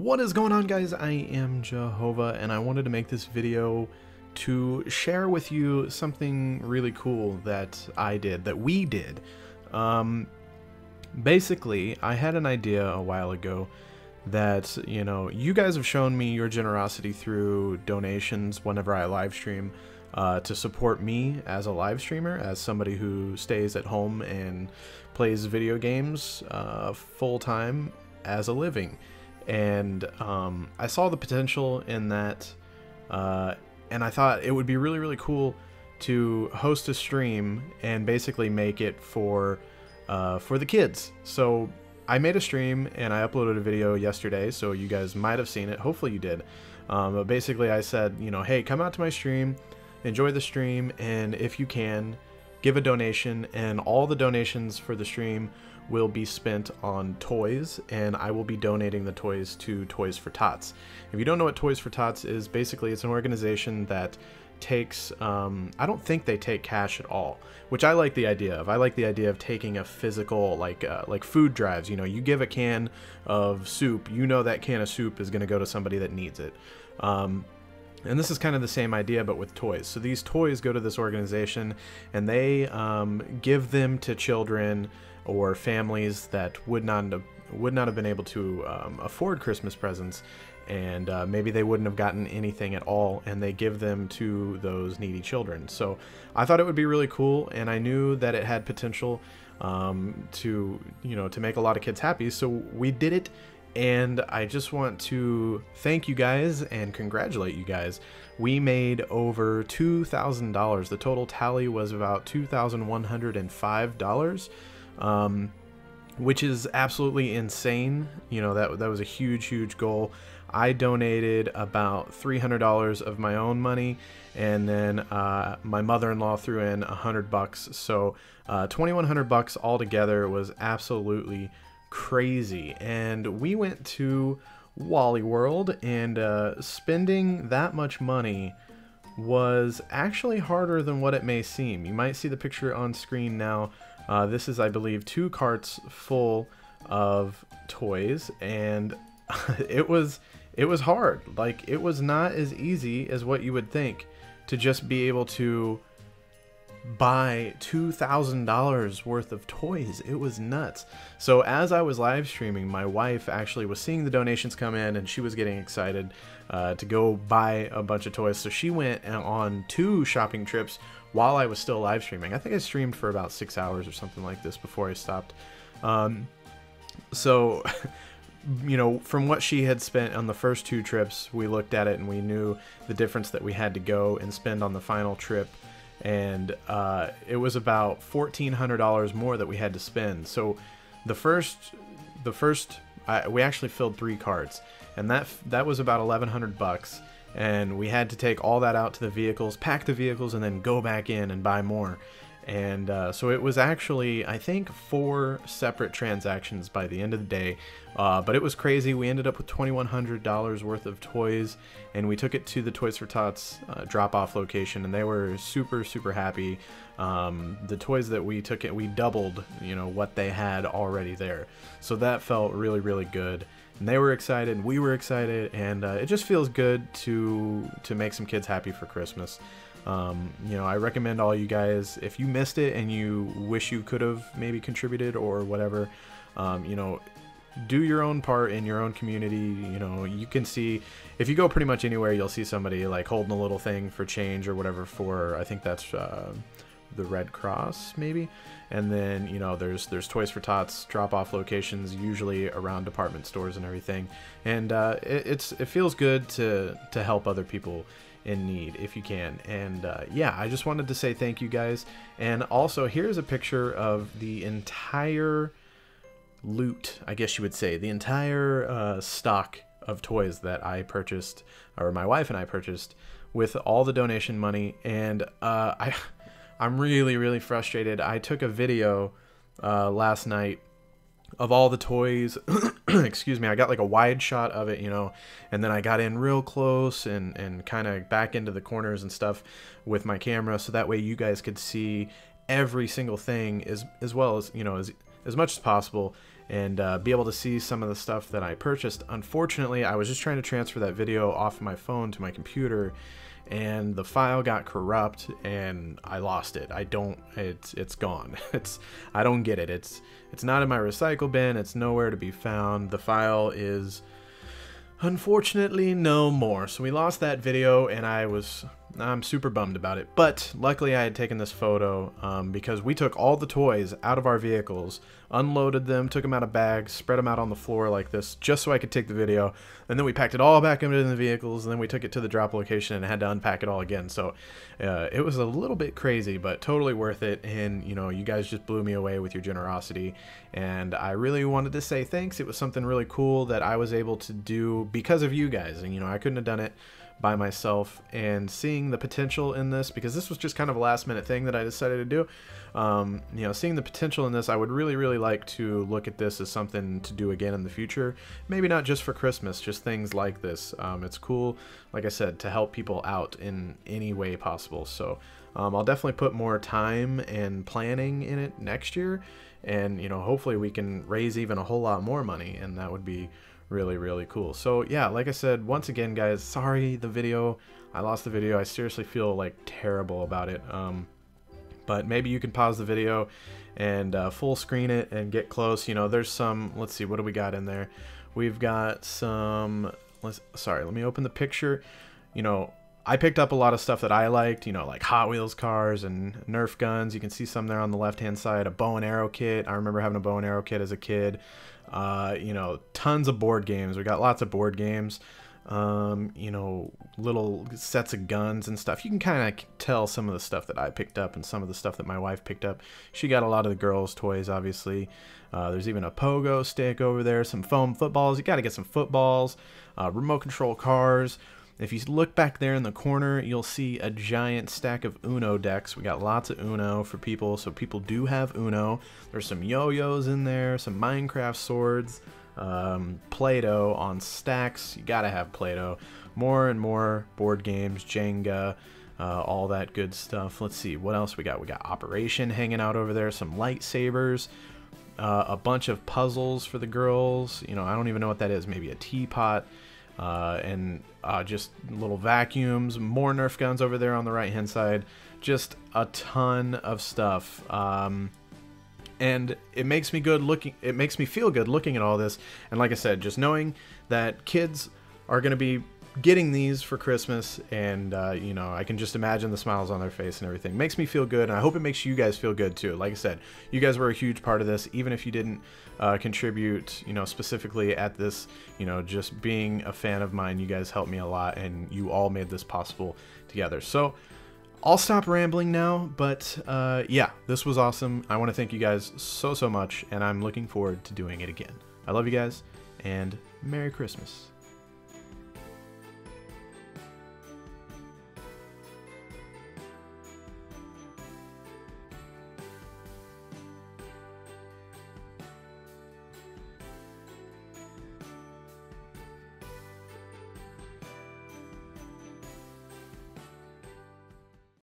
What is going on, guys? I am Jehovah, and I wanted to make this video to share with you something really cool that we did. Basically, I had an idea a while ago that, you guys have shown me your generosity through donations whenever I live stream to support me as a live streamer, as somebody who stays at home and plays video games full-time as a living. And I saw the potential in that, and I thought it would be really, really cool to host a stream and basically make it for the kids. So I made a stream and I uploaded a video yesterday, so you guys might have seen it. Hopefully you did. But basically I said, hey, come out to my stream, enjoy the stream, and if you can, give a donation, and all the donations for the stream will be spent on toys, and I will be donating the toys to Toys for Tots. If you don't know what Toys for Tots is, basically it's an organization that takes, I don't think they take cash at all, which I like the idea of. I like the idea of taking a physical, like food drives. You give a can of soup, that can of soup is going to go to somebody that needs it. And this is kind of the same idea, but with toys. So these toys go to this organization, and they give them to children or families that would not have been able to afford Christmas presents, and maybe they wouldn't have gotten anything at all, and they give them to those needy children. So I thought it would be really cool, and I knew that it had potential to make a lot of kids happy. So we did it. And I just want to thank you guys and congratulate you guys. We made over $2,000. The total tally was about $2,105, which is absolutely insane. That was a huge goal. I donated about $300 of my own money, and then my mother-in-law threw in $100. So $2,100 altogether was absolutely crazy. And we went to Wally World, and spending that much money was actually harder than what it may seem. You might see the picture on screen now. This is, I believe, 2 carts full of toys, and it was hard. Like, it was not as easy as what you would think to just be able to buy $2,000 worth of toys. It was nuts. So as I was live streaming, my wife actually was seeing the donations come in, and she was getting excited to go buy a bunch of toys. So she went on 2 shopping trips while I was still live streaming. I think I streamed for about 6 hours or something like this before I stopped. So from what she had spent on the first 2 trips, we looked at it and we knew the difference that we had to go and spend on the final trip. And it was about $1,400 more that we had to spend. So we actually filled 3 carts, and that was about $1,100, and we had to take all that out to the vehicles, pack the vehicles, and then go back in and buy more. And so it was actually, I think, 4 separate transactions by the end of the day. But it was crazy. We ended up with $2,100 worth of toys, and we took it to the Toys for Tots drop-off location, and they were super happy. The toys that we took, we doubled, what they had already there. So that felt really good. And they were excited, we were excited, and it just feels good to make some kids happy for Christmas. I recommend all you guys, if you missed it and you wish you could have maybe contributed or whatever, do your own part in your own community. You can see, if you go pretty much anywhere, you'll see somebody like holding a little thing for change or whatever for, I think that's the Red Cross maybe. And then there's Toys for Tots drop-off locations, usually around department stores and everything. And it feels good to help other people in need if you can. And yeah, I just wanted to say thank you guys. And also, here's a picture of the entire loot, I guess you would say, the entire stock of toys that I purchased, or my wife and I purchased, with all the donation money. And I'm really frustrated. I took a video last night of all the toys. Excuse me, I got like a wide shot of it, and then I got in real close and kind of back into the corners and stuff with my camera, so that way you guys could see every single thing as well as, as much as possible and be able to see some of the stuff that I purchased. Unfortunately, I was just trying to transfer that video off my phone to my computer, and the file got corrupt and I lost it. It's gone. I don't get it. It's not in my recycle bin. It's nowhere to be found. The file is unfortunately no more. So we lost that video, and I'm super bummed about it. But luckily I had taken this photo because we took all the toys out of our vehicles, unloaded them, took them out of bags, spread them out on the floor like this just so I could take the video, and then we packed it all back into the vehicles, and then we took it to the drop location and had to unpack it all again. So it was a little bit crazy, but totally worth it. And you know, you guys just blew me away with your generosity, and I really wanted to say thanks. It was something really cool that I was able to do because of you guys, and you know, I couldn't have done it by myself. And seeing the potential in this, because this was just kind of a last minute thing that I decided to do, you know, seeing the potential in this, I would really like to look at this as something to do again in the future. Maybe not just for Christmas, just things like this. It's cool, like I said, to help people out in any way possible. So I'll definitely put more time and planning in it next year, and you know, hopefully we can raise even a whole lot more money, and that would be really cool. So yeah, like I said, once again guys, sorry I lost the video. I seriously feel like terrible about it. But maybe you can pause the video and full screen it and get close. You know, there's some, let's see, what do we got in there? We've got some, let me open the picture. You know, I picked up a lot of stuff that I liked, you know, like Hot Wheels cars and Nerf guns. You can see some there on the left hand side. A bow and arrow kit. I remember having a bow and arrow kit as a kid. You know, tons of board games. We got lots of board games. You know, little sets of guns and stuff. You can kind of tell some of the stuff that I picked up and some of the stuff that my wife picked up. She got a lot of the girls' toys, obviously. There's even a pogo stick over there, some foam footballs. You got to get some footballs, remote control cars. If you look back there in the corner, you'll see a giant stack of Uno decks. We got lots of Uno for people, so people do have Uno. There's some yo-yos in there, some Minecraft swords, Play-Doh on stacks. You gotta have Play-Doh. More and more board games, Jenga, all that good stuff. Let's see, what else we got? We got Operation hanging out over there, some lightsabers, a bunch of puzzles for the girls. You know, I don't even know what that is. Maybe a teapot. And just little vacuums, more Nerf guns over there on the right hand side, just a ton of stuff. And it makes me feel good looking at all this. And like I said, just knowing that kids are going to be getting these for Christmas, and you know, I can just imagine the smiles on their face and everything. Makes me feel good, and I hope it makes you guys feel good too. Like I said, you guys were a huge part of this, even if you didn't contribute, you know, specifically at this, you know, just being a fan of mine. You guys helped me a lot, and you all made this possible together. So I'll stop rambling now, but yeah, this was awesome. I want to thank you guys so much, and I'm looking forward to doing it again. I love you guys, and Merry Christmas.